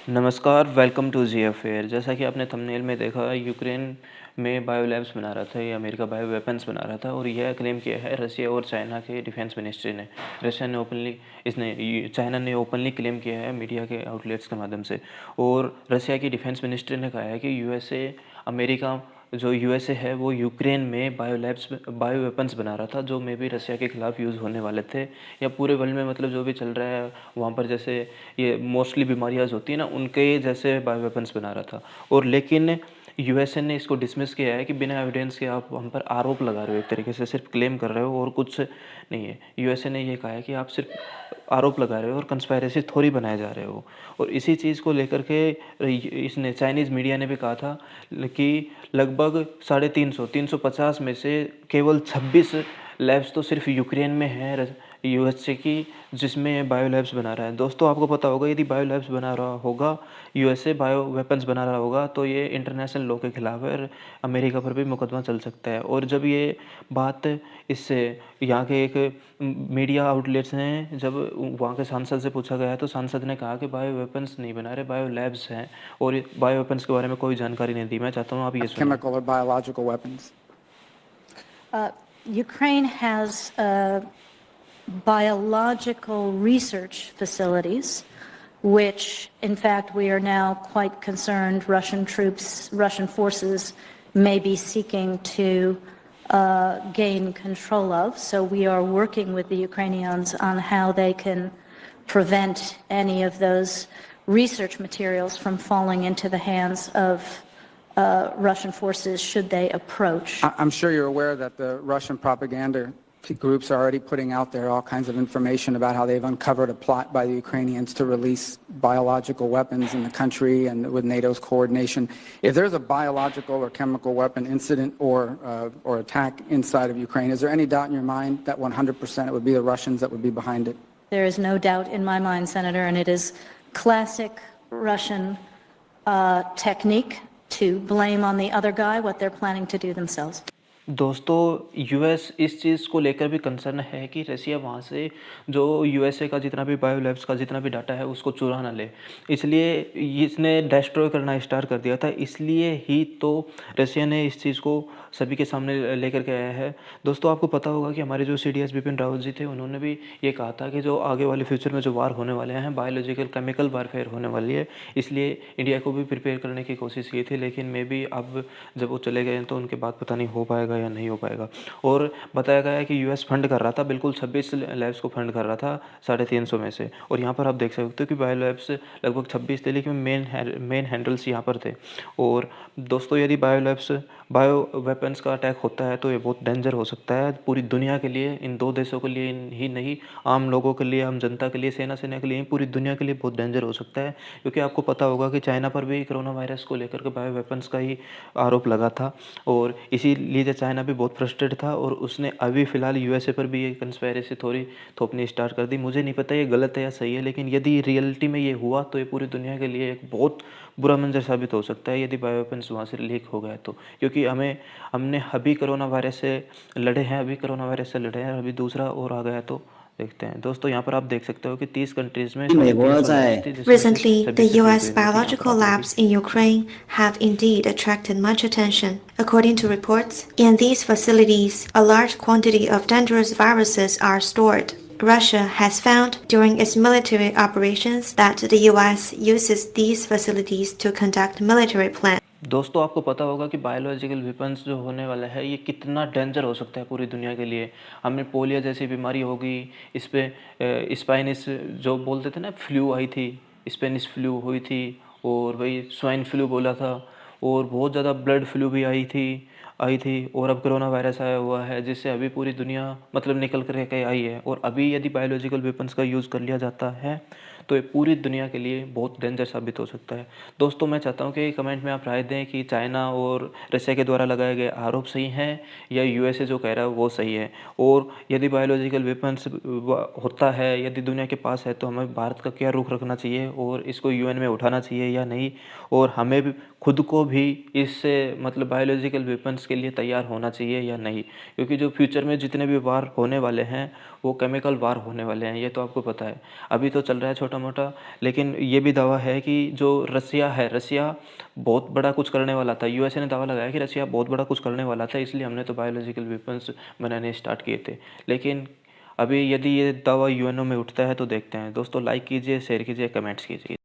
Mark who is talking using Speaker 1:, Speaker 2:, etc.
Speaker 1: नमस्कार, welcome to ji affair. जैसा कि आपने थंबनेल में देखा, यूक्रेन में बायो लैब्स बना रहा था, ये अमेरिका बायो वेपन्स बना रहा था और यह क्लेम किया है रसिया और चाइना के डिफेंस मिनिस्ट्री ने। रशिया ने ओपनली चाइना ने ओपनली क्लेम किया है मीडिया के आउटलेट्स के माध्यम से। और रसिया की डिफेंस मिनिस्ट्री ने कहा है कि यूएसए अमेरिका जो यूएसए है वो यूक्रेन में बायो वेपन्स बना रहा था, जो मे भी रसिया के खिलाफ यूज़ होने वाले थे, या पूरे वर्ल्ड में मतलब जो भी चल रहा है वहाँ पर, जैसे ये मोस्टली बीमारियाँ होती हैं ना, उनके जैसे बायो वेपन्स बना रहा था। और लेकिन यूएसए ने इसको डिसमिस किया है कि बिना एविडेंस के आप हम पर आरोप लगा रहे हो, एक तरीके से सिर्फ क्लेम कर रहे हो और कुछ नहीं है। यूएसए ने ये कहा है कि आप सिर्फ आरोप लगा रहे हो और कंस्पायरेसी थ्योरी बनाए जा रहे हो। और इसी चीज़ को लेकर के इसने चाइनीज़ मीडिया ने भी कहा था कि लगभग 350 में से केवल 26 लैब्स तो सिर्फ यूक्रेन में है यूएसए की, जिसमें बायो लैब्स बना रहा है। दोस्तों, आपको पता होगा यदि बायो लैब्स बना रहा होगा, यूएसए बायो वेपन्स बना रहा होगा, तो ये इंटरनेशनल लॉ के खिलाफ है और अमेरिका पर भी मुकदमा चल सकता है। और जब ये बात इससे यहाँ के एक मीडिया आउटलेट्स हैं, जब वहाँ के सांसद से पूछा गया है, तो सांसद ने कहा कि बायो वेपन्स नहीं बना रहे, बायो लैब्स हैं और बायो वेपन्स के बारे में कोई जानकारी नहीं दी। मैं चाहता हूँ आप ये सुनें।
Speaker 2: Chemical or biological weapons?
Speaker 3: Ukraine has biological research facilities, which, in fact, we are now quite concerned Russian forces may be seeking to gain control of. So we are working with the Ukrainians on how they can prevent any of those research materials from falling into the hands of Russian forces should they approach.
Speaker 2: I'm sure you're aware that the Russian propaganda groups are already putting out there all kinds of information about how they've uncovered a plot by the Ukrainians to release biological weapons in the country and with NATO's coordination. If there's a biological or chemical weapon incident or attack inside of Ukraine, is there any doubt in your mind that 100% it would be the Russians that would be behind it?
Speaker 3: There is no doubt in my mind, Senator, and it is classic Russian technique to blame on the other guy what they're planning to do themselves.
Speaker 1: दोस्तों, US इस चीज़ को लेकर भी concern है कि रसिया वहाँ से जो यूएसए का जितना भी बायो लैब्स का जितना भी डाटा है उसको चुरा ना ले, इसलिए इसने डिस्ट्रॉय करना स्टार्ट कर दिया था। इसलिए ही तो रसिया ने इस चीज़ को सभी के सामने लेकर के आया है। दोस्तों, आपको पता होगा कि हमारे जो सीडीएस बिपिन रावत जी थे, उन्होंने भी ये कहा था कि जो आगे वाले फ्यूचर में जो वार होने वाले हैं, बायोलॉजिकल केमिकल वारफेयर होने वाली है, इसलिए इंडिया को भी प्रिपेयर करने की कोशिश की थी। लेकिन मे बी अब जब वो चले गए तो उनके बाद पता नहीं हो पाएगा या नहीं हो पाएगा। और बताया गया है कि यूएस फंड कर रहा था, बिल्कुल 26 लैब्स को फंड कर रहा था 350 में से। और यहाँ पर आप देख सकते हो कि बायो लैब्स लगभग 26 थे, लेकिन मेन हैंडल्स यहाँ पर थे। और दोस्तों, यदि बायो वेपन्स का अटैक होता है तो ये बहुत डेंजर हो सकता है पूरी दुनिया के लिए, इन दो देशों के लिए ही नहीं, आम लोगों के लिए, आम जनता के लिए, सेना के लिए, पूरी दुनिया के लिए बहुत डेंजर हो सकता है। क्योंकि आपको पता होगा कि चाइना पर भी कोरोना वायरस को लेकर के बायो वेपन्स का ही आरोप लगा था और इसीलिए चाइना भी बहुत फ्रस्ट्रेट था और उसने अभी फ़िलहाल यूएसए पर भी ये कंस्पायरेसी थ्योरी थोपनी स्टार्ट कर दी। मुझे नहीं पता ये गलत है या सही है, लेकिन यदि रियलिटी में ये हुआ तो ये पूरी दुनिया के लिए एक बहुत बुरा मंजर साबित हो सकता है यदि बायो वेपन्स वहाँ से लीक हो गया तो। क्योंकि हमने अभी कोरोना वायरस से लड़े हैं, अभी दूसरा और आ गया तो देखते हैं। दोस्तों, यहाँ पर आप देख सकते हो कि 30 कंट्रीज में 350 लैब्स थी, जिसमें से
Speaker 4: Recently, the
Speaker 1: 26 लीक
Speaker 4: US
Speaker 1: हुई हुई थी। यहाँ पर
Speaker 4: biological
Speaker 1: आप ये भी
Speaker 4: labs in Ukraine have indeed attracted much attention. According to reports, in these facilities, a large quantity of dangerous viruses are stored. Russia has found during its military operations that the US uses these facilities to conduct military plans.
Speaker 1: दोस्तों, आपको पता होगा कि biological weapons जो होने वाला है ये कितना डेंजर हो सकता है पूरी दुनिया के लिए। हमें पोलियो जैसी बीमारी होगी, इस पे स्पाइनिस जो बोलते थे ना, फ्लू आई थी, स्पेनिश फ्लू हुई थी, और वही स्वाइन फ्लू बोला था, और बहुत ज़्यादा ब्लड फ्लू भी आई थी और अब कोरोना वायरस आया हुआ है, जिससे अभी पूरी दुनिया मतलब निकल कर के आई है। और अभी यदि बायोलॉजिकल वेपन्स का यूज़ कर लिया जाता है तो ये पूरी दुनिया के लिए बहुत डेंजर साबित हो सकता है। दोस्तों, मैं चाहता हूँ कि कमेंट में आप राय दें कि चाइना और रशिया के द्वारा लगाए गए आरोप सही हैं या यूएसए जो कह रहा है वो सही है। और यदि बायोलॉजिकल वेपन्स होता है, यदि दुनिया के पास है, तो हमें भारत का क्या रुख रखना चाहिए और इसको यूएन में उठाना चाहिए या नहीं, और हमें भी खुद को भी इससे मतलब बायोलॉजिकल वेपन्स के लिए तैयार होना चाहिए या नहीं। क्योंकि जो फ्यूचर में जितने भी वार होने वाले हैं वो केमिकल वार होने वाले हैं, ये तो आपको पता है। अभी तो चल रहा है छोटा छोटा मोटा, लेकिन ये भी दावा है कि जो रसिया है, रसिया बहुत बड़ा कुछ करने वाला था। यूएसए ने दावा लगाया कि रसिया बहुत बड़ा कुछ करने वाला था, इसलिए हमने तो बायोलॉजिकल वेपन्स बनाने स्टार्ट किए थे। लेकिन अभी यदि ये दावा यूएनओ में उठता है तो देखते हैं। दोस्तों लाइक कीजिए, शेयर कीजिए, कमेंट्स कीजिए।